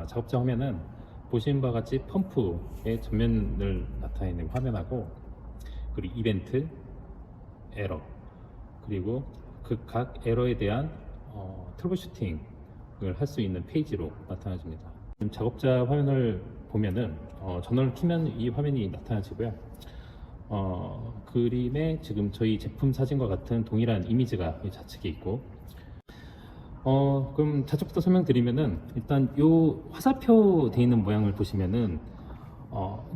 작업자 화면은 보시는 바와 같이 펌프의 전면을 나타내는 화면하고, 그리고 이벤트, 에러, 그리고 그 각 에러에 대한 트러블 슈팅을 할 수 있는 페이지로 나타나집니다. 작업자 화면을 보면은 전원을 켜면 이 화면이 나타나지고요. 그림에 지금 저희 제품 사진과 같은 동일한 이미지가 이 좌측에 있고, 그럼 좌측부터 설명드리면은, 일단 요 화살표 되어 있는 모양을 보시면은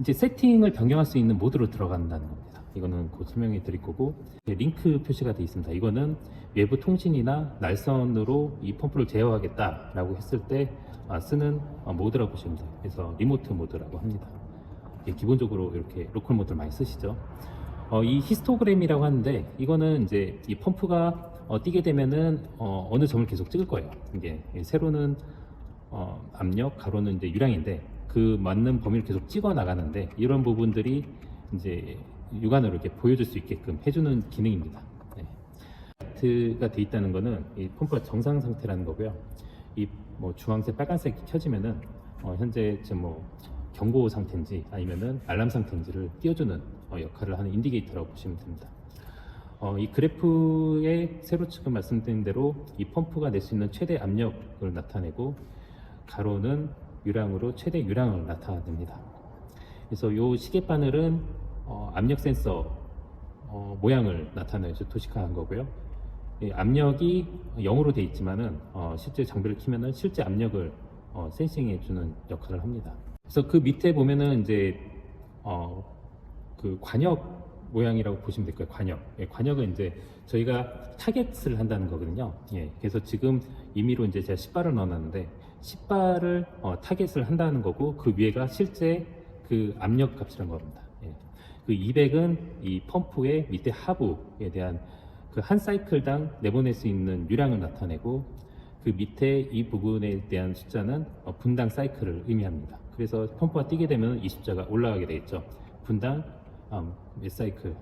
이제 세팅을 변경할 수 있는 모드로 들어간다는 겁니다. 이거는 곧 설명해 드릴 거고, 링크 표시가 되어 있습니다. 이거는 외부 통신이나 날선으로 이 펌프를 제어하겠다 라고 했을 때 쓰는 모드라고 보시면 돼요. 그래서 리모트 모드라고 합니다. 기본적으로 이렇게 로컬 모드를 많이 쓰시죠. 이 히스토그램이라고 하는데, 이거는 이제 이 펌프가 뛰게 되면은 어느 점을 계속 찍을 거예요. 이게 세로는 압력, 가로는 이제 유량인데, 그 맞는 범위를 계속 찍어 나가는데, 이런 부분들이 이제 육안으로 이렇게 보여줄 수 있게끔 해주는 기능입니다. 가 돼 있다는 거는 이 펌프가 정상 상태라는 거고요. 이 뭐 주황색, 빨간색이 켜지면은 현재 지금 뭐 경고 상태인지 아니면은 알람 상태인지를 띄워주는 역할을 하는 인디게이터라고 보시면 됩니다. 이 그래프의 세로측은 말씀드린 대로 이 펌프가 낼 수 있는 최대 압력을 나타내고, 가로는 유량으로 최대 유량을 나타냅니다. 그래서 이 시계바늘은 압력 센서 모양을 나타내서 도식화한 거고요. 압력이 0으로 되어 있지만은 실제 장비를 키면은 실제 압력을 센싱해 주는 역할을 합니다. 그래서 그 밑에 보면은 이제 그 관역 모양이라고 보시면 될 거예요. 관역. 관역은 이제 저희가 타겟을 한다는 거거든요. 그래서 지금 임의로 이제 제가 10발을 넣어놨는데, 10발을 타겟을 한다는 거고, 그 위에가 실제 그 압력 값이라는 겁니다. 그 200은 이 펌프의 밑에 하부에 대한 그 한 사이클당 내보낼 수 있는 유량을 나타내고, 그 밑에 이 부분에 대한 숫자는 분당 사이클을 의미합니다. 그래서 펌프가 뛰게 되면 이 숫자가 올라가게 되겠죠. 분당 몇 사이클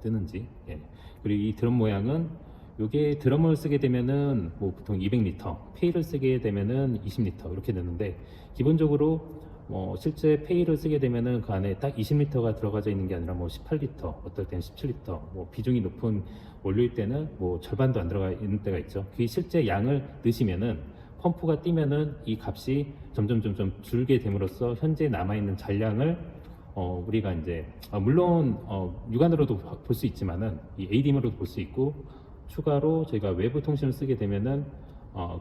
뜨는지. 그리고 이 드럼 모양은, 요게 드럼을 쓰게 되면은 뭐 보통 200리터, 페이를 쓰게 되면은 20리터 이렇게 되는데, 기본적으로 실제 페이를 쓰게 되면은 그 안에 딱 20리터가 들어가져 있는 게 아니라 뭐 18리터, 어떨 때는 17리터, 뭐 비중이 높은 원료일 때는 뭐 절반도 안 들어가 있는 때가 있죠. 그 실제 양을 넣으시면은 펌프가 뛰면은 이 값이 점점 줄게 됨으로써 현재 남아있는 잔량을 우리가 이제 물론 육안으로도 볼 수 있지만은 이 ADM으로도 볼 수 있고, 추가로 저희가 외부 통신을 쓰게 되면은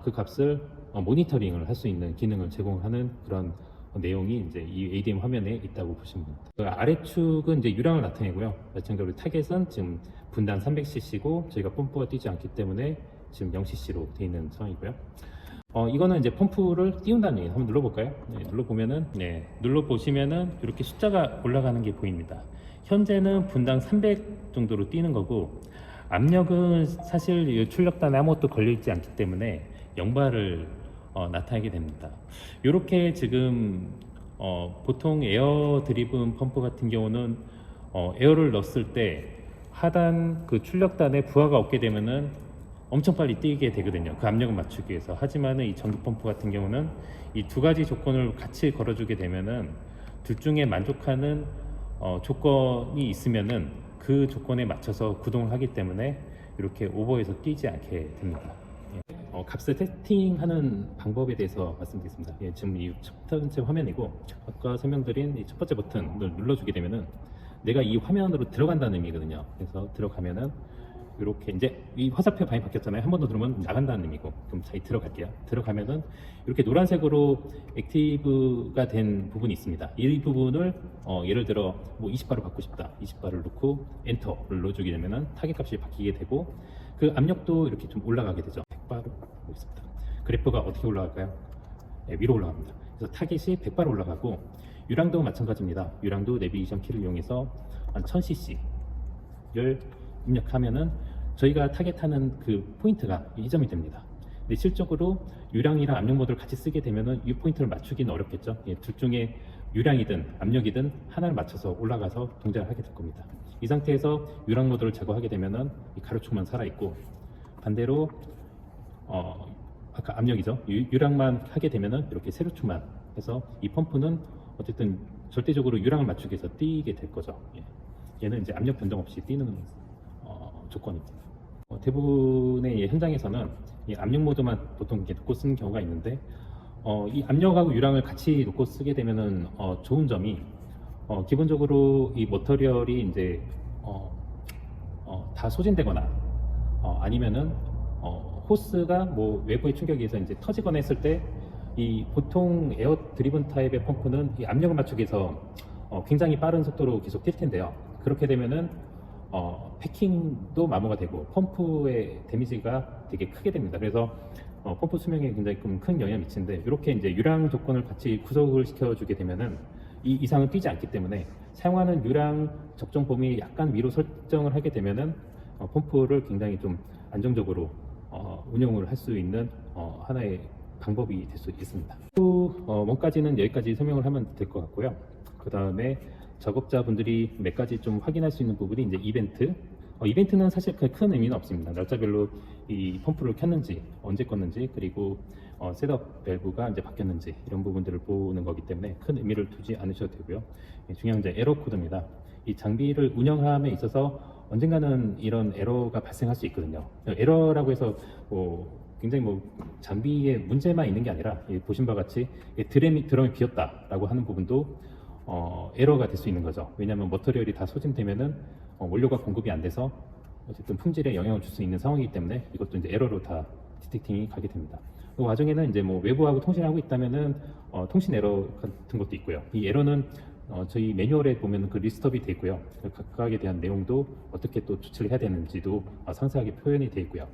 그 값을 모니터링을 할 수 있는 기능을 제공하는 그런 내용이 이제 이 ADM 화면에 있다고 보시면 됩니다. 그 아래축은 이제 유량을 나타내고요. 마찬가지로 타겟은 지금 분당 300cc고 저희가 펌프가 뛰지 않기 때문에 지금 0cc로 되어 있는 상황이고요. 이거는 이제 펌프를 띄운다는 얘기. 한번 눌러볼까요? 눌러보면은, 눌러보시면은 이렇게 숫자가 올라가는 게 보입니다. 현재는 분당 300 정도로 뛰는 거고, 압력은 사실 이 출력단에 아무것도 걸려있지 않기 때문에 0발을 나타내게 됩니다. 이렇게 지금 보통 에어 드리븐 펌프 같은 경우는 에어를 넣었을 때 하단 그 출력단에 부하가 없게 되면은 엄청 빨리 뛰게 되거든요. 그 압력을 맞추기 위해서. 하지만은 이 전기 펌프 같은 경우는 이 두 가지 조건을 같이 걸어주게 되면은 둘 중에 만족하는 조건이 있으면은 그 조건에 맞춰서 구동을 하기 때문에 이렇게 오버해서 뛰지 않게 됩니다. 값을 세팅하는 방법에 대해서 말씀드리겠습니다. 지금 이 첫 번째 화면이고, 아까 설명드린 이 첫 번째 버튼을 눌러주게 되면은 내가 이 화면으로 들어간다는 의미거든요. 그래서 들어가면은 이렇게 이제 이 화살표 방이 바뀌었잖아요. 한 번 더 누르면 나간다는 의미고, 그럼 자 들어갈게요. 들어가면은 이렇게 노란색으로 액티브가 된 부분이 있습니다. 이 부분을 예를 들어 뭐 20바를 받고 싶다, 20바를 넣고 엔터를 넣어주게 되면은 타겟 값이 바뀌게 되고, 그 압력도 이렇게 좀 올라가게 되죠. 100바로 있습니다. 그래프가 어떻게 올라갈까요? 위로 올라갑니다. 그래서 타겟이 100발 올라가고, 유량도 마찬가지입니다. 유량도 내비게이션 키를 이용해서 한 1000cc를 입력하면은 저희가 타겟하는 그 포인트가 이 점이 됩니다. 근데 실적으로 유량이랑 압력 모드를 같이 쓰게 되면은 이 포인트를 맞추기는 어렵겠죠. 둘 중에 유량이든 압력이든 하나를 맞춰서 올라가서 동작을 하게 될 겁니다. 이 상태에서 유량 모드를 제거하게 되면은 이 가로축만 살아있고, 반대로 아까 압력이죠. 유량만 하게 되면은 이렇게 세로축만 해서 이 펌프는 어쨌든 절대적으로 유량을 맞추기 위해서 뛰게 될 거죠. 예. 얘는 이제 압력 변동 없이 뛰는 조건입니다. 대부분의 현장에서는 이 압력 모드만 보통 이렇게 놓고 쓰는 경우가 있는데 이 압력하고 유량을 같이 놓고 쓰게 되면은 좋은 점이 기본적으로 이 머터리얼이 이제 다 소진되거나 아니면은 호스가 뭐 외부의 충격에 의해서 이제 터지거나 했을 때 이 보통 에어 드리븐 타입의 펌프는 이 압력을 맞추기 위해서 굉장히 빠른 속도로 계속 뛸 텐데요. 그렇게 되면은 패킹도 마모가 되고 펌프의 데미지가 되게 크게 됩니다. 그래서 펌프 수명에 굉장히 큰 영향을 미치는데 이렇게 이제 유량 조건을 같이 구속을 시켜주게 되면은 이 이상은 뛰지 않기 때문에 사용하는 유량 적정 범위 약간 위로 설정을 하게 되면은 펌프를 굉장히 좀 안정적으로 운영을 할 수 있는 하나의 방법이 될 수 있습니다. 원까지는 여기까지 설명을 하면 될 것 같고요. 그 다음에 작업자분들이 몇 가지 좀 확인할 수 있는 부분이 이제 이벤트. 이벤트는 사실 큰 의미는 없습니다. 날짜별로 이 펌프를 켰는지, 언제 껐는지, 그리고 셋업 밸브가 이제 바뀌었는지 이런 부분들을 보는 거기 때문에 큰 의미를 두지 않으셔도 되고요. 중요한 이제 에러 코드입니다. 이 장비를 운영함에 있어서 언젠가는 이런 에러가 발생할 수 있거든요. 에러라고 해서 굉장히 장비에 문제만 있는 게 아니라 보신 바와 같이 드럼이 비었다라고 하는 부분도 에러가 될 수 있는 거죠. 왜냐하면 머터리얼이 다 소진되면은 원료가 공급이 안 돼서 어쨌든 품질에 영향을 줄 수 있는 상황이기 때문에 이것도 이제 에러로 다 디텍팅이 가게 됩니다. 그 와중에는 이제 외부하고 통신하고 있다면은 통신 에러 같은 것도 있고요. 이 에러는 저희 매뉴얼에 보면 그 리스트업이 되어 있고요. 그 각각에 대한 내용도 어떻게 또 조치를 해야 되는지도 상세하게 표현이 되어 있고요.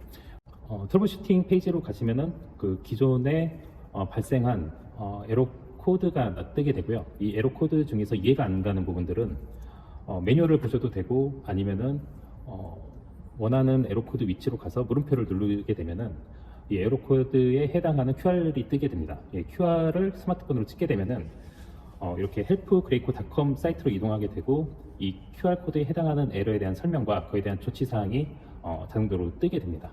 트러블슈팅 페이지로 가시면은 그 기존에 발생한 에러 코드가 뜨게 되고요. 이 에러 코드 중에서 이해가 안 가는 부분들은 매뉴얼을 보셔도 되고 아니면은 원하는 에러 코드 위치로 가서 물음표를 누르게 되면은 이 에러 코드에 해당하는 QR이 뜨게 됩니다. QR을 스마트폰으로 찍게 되면은 이렇게 helpgraco.com 사이트로 이동하게 되고 이 QR 코드에 해당하는 에러에 대한 설명과 그에 대한 조치 사항이 자동으로 뜨게 됩니다.